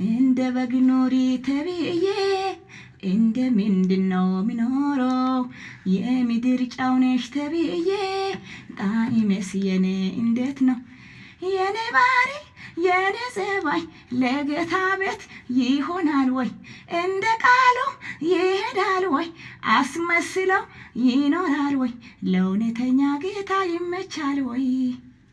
እንደ በግ ኑሪ ተብዬ እንደ ምንድነው ሚኖረው የምድር ጨው ነሽ ተብዬ ጣዕምስ የኔ እንዴት ነው የኔ ባህሪ የኔ ጸባይ ለጌታ ቤት ይሆናል ወይ እንደ ቃሉ ይሄዳል ወይ አስመስለው ይኖራል ወይ ለእውነተኛ ጌታ ይመቻል ወይ?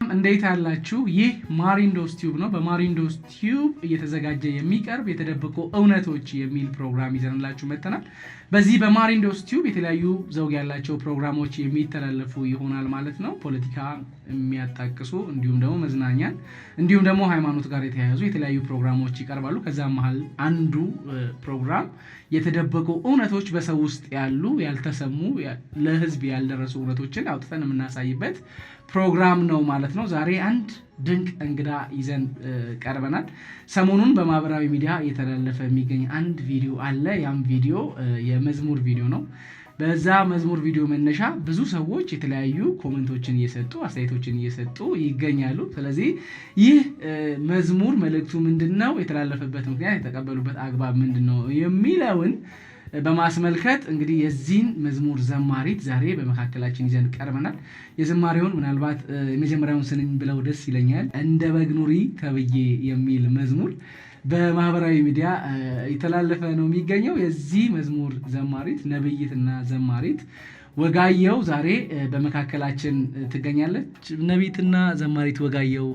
እንዴት አላችሁ? ይህ ማሪንዶስ ቲዩብ ነው። በማሪንዶስ ቲዩብ እየተዘጋጀ የሚቀርብ የተደበቁ እውነቶች የሚል ፕሮግራም ይዘንላችሁ መጥተናል። በዚህ በማሪንዶስ ቲዩብ የተለያዩ ዘውግ ያላቸው ፕሮግራሞች የሚተላለፉ ይሆናል ማለት ነው። ፖለቲካ የሚያጣቅሱ እንዲሁም ደግሞ መዝናኛን እንዲሁም ደግሞ ሃይማኖት ጋር የተያያዙ የተለያዩ ፕሮግራሞች ይቀርባሉ። ከዛ መሃል አንዱ ፕሮግራም የተደበቁ እውነቶች በሰው ውስጥ ያሉ ያልተሰሙ ለህዝብ ያልደረሱ እውነቶችን አውጥተን የምናሳይበት ፕሮግራም ነው ማለት ነው። ዛሬ አንድ ድንቅ እንግዳ ይዘን ቀርበናል። ሰሞኑን በማህበራዊ ሚዲያ እየተላለፈ የሚገኝ አንድ ቪዲዮ አለ። ያም ቪዲዮ የመዝሙር ቪዲዮ ነው። በዛ መዝሙር ቪዲዮ መነሻ ብዙ ሰዎች የተለያዩ ኮሜንቶችን እየሰጡ አስተያየቶችን እየሰጡ ይገኛሉ። ስለዚህ ይህ መዝሙር መልእክቱ ምንድነው፣ የተላለፈበት ምክንያት፣ የተቀበሉበት አግባብ ምንድነው የሚለውን በማስመልከት እንግዲህ የዚህን መዝሙር ዘማሪት ዛሬ በመካከላችን ይዘን ቀርበናል። የዘማሪውን ምናልባት የመጀመሪያውን ስንኝ ብለው ደስ ይለኛል። እንደ በግ ኑሪ ተብዬ የሚል መዝሙር በማህበራዊ ሚዲያ የተላለፈ ነው የሚገኘው። የዚህ መዝሙር ዘማሪት ነብይትና ዘማሪት ወጋየው ዛሬ በመካከላችን ትገኛለች። ነብይትና ዘማሪት ወጋየው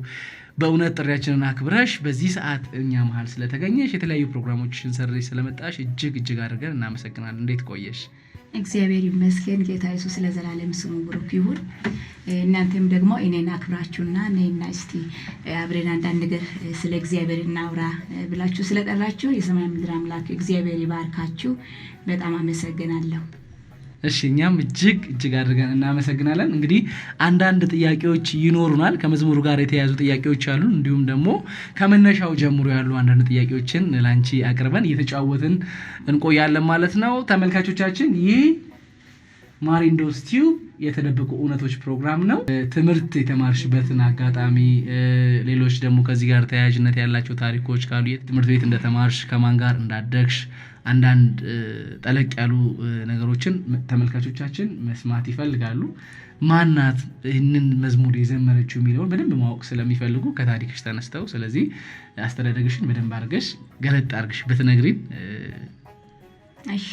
በእውነት ጥሪያችንን አክብረሽ በዚህ ሰዓት እኛ መሃል ስለተገኘሽ የተለያዩ ፕሮግራሞችን ሰርተሽ ስለመጣሽ እጅግ አድርገን እናመሰግናለን። እንዴት ቆየሽ? እግዚአብሔር ይመስገን። ጌታ ኢየሱስ ለዘላለም ስሙ ብሩክ ይሁን። እናንተም ደግሞ እኔን አክብራችሁና ነይና እስቲ አብረን አንዳንድ ነገር ስለ እግዚአብሔር እናውራ ብላችሁ ስለጠራችሁ የሰማይ ምድር አምላክ እግዚአብሔር ይባርካችሁ። በጣም አመሰግናለሁ። እሺ እኛም እጅግ አድርገን እናመሰግናለን። እንግዲህ አንዳንድ ጥያቄዎች ይኖሩናል፣ ከመዝሙሩ ጋር የተያያዙ ጥያቄዎች አሉ። እንዲሁም ደግሞ ከመነሻው ጀምሮ ያሉ አንዳንድ ጥያቄዎችን ላንቺ አቅርበን እየተጫወትን እንቆያለን ማለት ነው። ተመልካቾቻችን ይህ ማሪንዶስ ቲዩብ የተደበቁ እውነቶች ፕሮግራም ነው። ትምህርት የተማርሽበትን አጋጣሚ፣ ሌሎች ደግሞ ከዚህ ጋር ተያያዥነት ያላቸው ታሪኮች ካሉ ትምህርት ቤት እንደተማርሽ፣ ከማን ጋር እንዳደግሽ አንዳንድ ጠለቅ ያሉ ነገሮችን ተመልካቾቻችን መስማት ይፈልጋሉ። ማናት ይህንን መዝሙር የዘመረችው የሚለውን በደንብ ማወቅ ስለሚፈልጉ ከታሪክሽ ተነስተው፣ ስለዚህ አስተዳደግሽን በደንብ አድርገሽ ገለጥ አድርገሽ ብትነግሪን። እሺ፣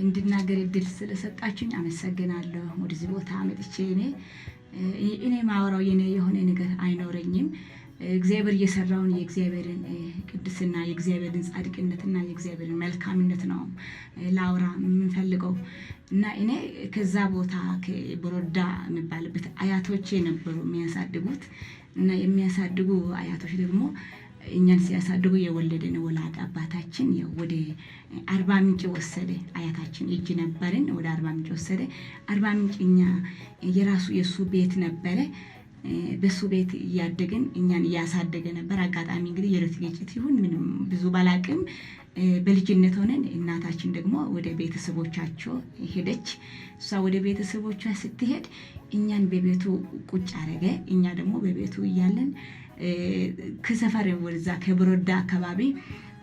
እንድናገር እድል ስለሰጣችሁኝ አመሰግናለሁ። ወደዚህ ቦታ መጥቼ እኔ ማወራው የኔ የሆነ ነገር አይኖረኝም። እግዚአብሔር እየሰራውን የእግዚአብሔርን ቅድስና የእግዚአብሔርን ጻድቅነትና የእግዚአብሔርን መልካምነት ነው ላውራ የምንፈልገው እና እኔ ከዛ ቦታ ከቦሮዳ የሚባልበት አያቶቼ ነበሩ የሚያሳድጉት እና የሚያሳድጉ አያቶች ደግሞ እኛን ሲያሳድጉ የወለደን ወላድ አባታችን ወደ አርባ ምንጭ ወሰደ። አያታችን እጅ ነበርን፣ ወደ አርባ ምንጭ ወሰደ። አርባ ምንጭ እኛ የራሱ የሱ ቤት ነበረ። በሱ ቤት እያደግን እኛን እያሳደገ ነበር። አጋጣሚ እንግዲህ የዕለት ግጭት ይሁን ምንም ብዙ ባላቅም በልጅነት ሆነን እናታችን ደግሞ ወደ ቤተሰቦቻቸው ሄደች። እሷ ወደ ቤተሰቦቿ ስትሄድ እኛን በቤቱ ቁጭ አረገ። እኛ ደግሞ በቤቱ እያለን ከሰፈር ወደዛ ከብሮዳ አካባቢ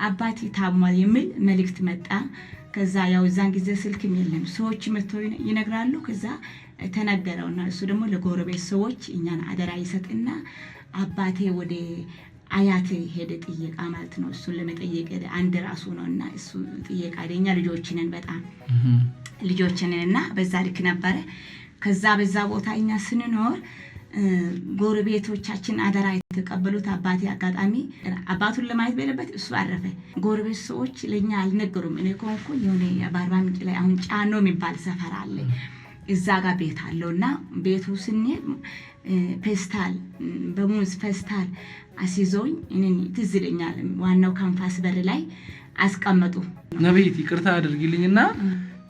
አባቴ ታሟል የሚል መልእክት መጣ። ከዛ እዛን ጊዜ ስልክም የለም፣ ሰዎች መጥተው ይነግራሉ። ከዛ ተነገረውና እሱ ደግሞ ለጎረቤት ሰዎች እኛን አደራ ይሰጥና አባቴ ወደ አያቴ ሄደ ጥየቃ ማለት ነው። እሱን ለመጠየቅ አንድ ራሱ ነውና እሱ ጥየቃ ደኛ ልጆችንን በጣም ልጆችንንና በዛ ልክ ነበረ። ከዛ በዛ ቦታ እኛ ስንኖር ጎረቤቶቻችን አደራ የተቀበሉት አባቴ አጋጣሚ አባቱን ለማየት በሌለበት እሱ አረፈ። ጎረቤት ሰዎች ለኛ አልነገሩም። እኔ ኮንኩ የሆነ በአርባ ምንጭ ላይ አሁን ጫኖ የሚባል ሰፈር አለ፣ እዛ ጋር ቤት አለውና ቤቱ ስንሄድ ፌስታል በሙዝ ፌስታል አሲዞኝ እኔን ትዝ ይለኛል ዋናው ካምፓስ በር ላይ አስቀመጡ። ነብይት ይቅርታ አድርጊልኝና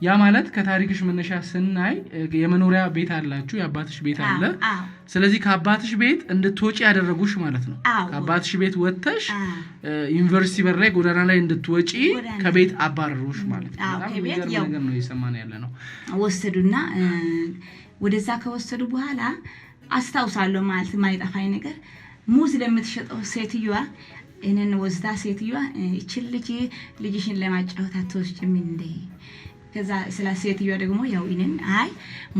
ያ ማለት ከታሪክሽ መነሻ ስናይ የመኖሪያ ቤት አላችሁ፣ የአባትሽ ቤት አለ። ስለዚህ ከአባትሽ ቤት እንድትወጪ ያደረጉሽ ማለት ነው። ከአባትሽ ቤት ወጥተሽ ዩኒቨርሲቲ በር ላይ ጎዳና ላይ እንድትወጪ ከቤት አባረሩሽ ማለት ነው። በጣም የሚገርም ነገር ነው እየሰማን ያለ ነው። ወሰዱና ወደዛ ከወሰዱ በኋላ አስታውሳለሁ ማለት ማይጠፋኝ ነገር ሙዝ ለምትሸጠው ሴትዮዋ እኔን ወስዳ ሴትዮዋ እቺን ልጅሽን ለማጫወት አትወስጂም እንዴ? ከዛ ስለ ሴትዮዋ ደግሞ ያው እኔን አይ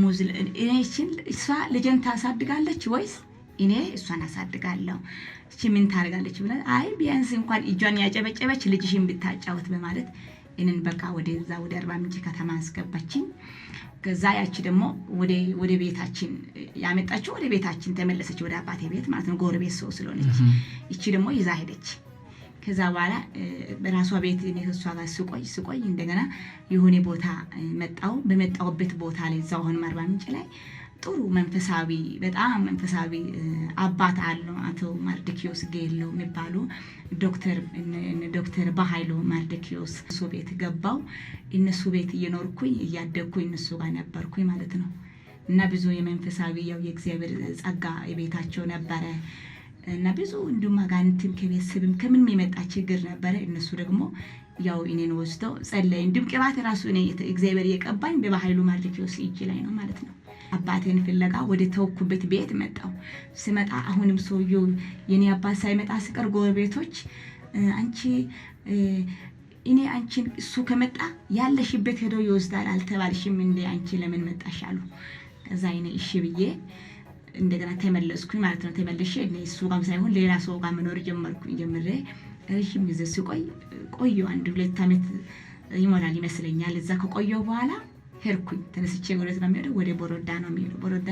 ሙዝ እኔ እሷ ልጅን ታሳድጋለች ወይስ እኔ እሷን አሳድጋለሁ? እቺ ምን ታደርጋለች ብለ አይ ቢያንስ እንኳን እጇን ያጨበጨበች ልጅሽን ብታጫወት በማለት እኔን በቃ ወደ አርባ ምንጭ ከተማ አስገባችኝ። ከዛ ያቺ ደግሞ ወደ ቤታችን ያመጣችው ወደ ቤታችን ተመለሰች፣ ወደ አባቴ ቤት ማለት ነው። ጎረቤት ሰው ስለሆነች እቺ ደግሞ ይዛ ሄደች። ከዛ በኋላ በራሷ ቤት እኔ ከሷ ጋር ስቆይ እንደገና የሆነ ቦታ መጣው። በመጣውበት ቦታ ላይ እዛው ሆነ አርባ ምንጭ ላይ ጥሩ መንፈሳዊ በጣም መንፈሳዊ አባት አለው አቶ ማርደኪዮስ ጌሎ የሚባሉ ዶክተር በኃይሉ ማርደኪዮስ እሱ ቤት ገባው። እነሱ ቤት እየኖርኩኝ እያደግኩኝ እነሱ ጋር ነበርኩኝ ማለት ነው። እና ብዙ የመንፈሳዊ ያው የእግዚአብሔር ጸጋ የቤታቸው ነበረ እና ብዙ እንዲሁም አጋንንትም ከቤተሰብም ከምንም የመጣ ችግር ነበረ። እነሱ ደግሞ ያው እኔን ወስደው ጸለይ እንዲሁም ቅባት ራሱ እኔ እግዚአብሔር የቀባኝ በኃይሉ ማርደኪዮስ እጅ ላይ ነው ማለት ነው። አባቴን ፍለጋ ወደ ተወኩበት ቤት መጣው። ስመጣ አሁንም ሰውየው የኔ አባት ሳይመጣ ሲቀር ጎረቤቶች አንቺ እኔ አንቺን እሱ ከመጣ ያለሽበት ሄዶ ይወስዳል አልተባልሽም እንዴ? አንቺ ለምን መጣሽ አሉ። ከዛ እኔ እሺ ብዬ እንደገና ተመለስኩኝ ማለት ነው። ተመልሼ እሱ ጋር ሳይሆን ሌላ ሰው ጋር መኖር ጀምሬ ረጅም ጊዜ ቆየሁ። 1-2 ዓመት ይሞላል ይመስለኛል። እዛ ከቆየሁ በኋላ ሄድኩኝ። ተነስቼ ወደ ቦሮዳ ነው የሚሄደው። ቦሮዳ